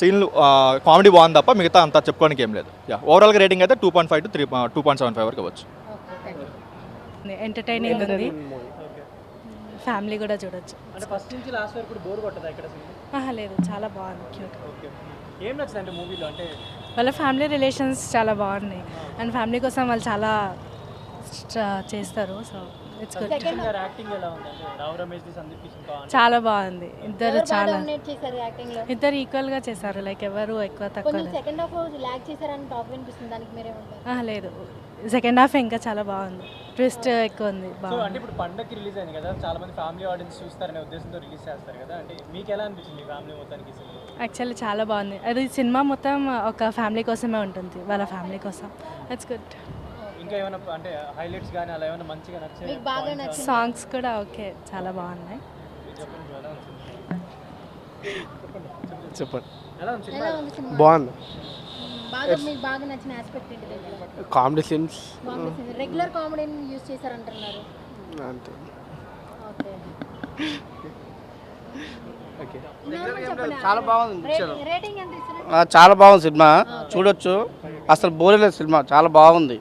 సీన్లు కామెడీ బాగుంది తప్ప మిగతా అంతా చెప్పుకోవడానికి ఏం లేదు. ఓవరాల్గా రేటింగ్ అయితే 2.5 to 2.75 వరకు అవ్వచ్చు. ఎంటర్టైనింగ్ ఉంది, ఫ్యామిలీ కూడా చూడొచ్చు. అంటే ఫస్ట్ నుంచి లాస్ట్ వరకు బోర్ కొట్టదా ఇక్కడ సినిమా? లేదు, చాలా బాగుంది, క్యూట్. ఏం నచ్చింది అంటే మూవీలో? అంటే వాళ్ళ ఫ్యామిలీ రిలేషన్స్ చాలా బాగున్నాయి అండ్ ఫ్యామిలీ కోసం వాళ్ళు చాలా చేస్తారు. So it's good. యాక్టింగ్ ఎలా ఉంది? అంటే రావు రమేష్ ది, సందీప్ కిషన్ బాగుంది, చాలా బాగుంది. ఇద్దరు ఈక్వల్ గా చేశారు, లైక్ ఎవరు ఎక్కువ తక్కువ లేదు. లేదు, సెకండ్ హాఫ్ ఇంకా చాలా బాగుంది, ట్విస్ట్ ఎక్కువ ఉంది. సో అంటే ఇప్పుడు పండగకి రిలీజ్ అయింది కదా, చాలా మంది ఫ్యామిలీ ఆడియన్స్ చూస్తారనే ఉద్దేశంతో రిలీజ్ చేస్తారు కదా, అంటే మీకు ఎలా అనిపించింది ఫ్యామిలీ మొత్తానికి? యాక్చువల్లీ చాలా బాగుంది. అది సినిమా మొత్తం ఒక ఫ్యామిలీ కోసమే ఉంటుంది, వాళ్ళ ఫ్యామిలీ కోసం. It's good. ఇంకా ఏమైనా అంటే హైలైట్స్ కానీ అలా ఏమైనా మంచిగా నచ్చాయి? సాంగ్స్ కూడా ఓకే, చాలా బాగున్నాయి. చెప్పండి. ఎలా ఉంది సినిమా? బాగుంది. బాగా నచ్చిన ఆస్పెక్ట్ ఏంటిది? కామెడీ సీన్స్ రెగ్యులర్ కామెడీని యూస్ చేశారంటున్నారు. అంతే. ఓకే, చాలా బాగుంది. రేటింగ్ ఎంత ఇస్తారు? చాలా బాగుంది సినిమా, చూడొచ్చు. అసలు బోర్ లేదు సినిమా, చాలా బాగుంది.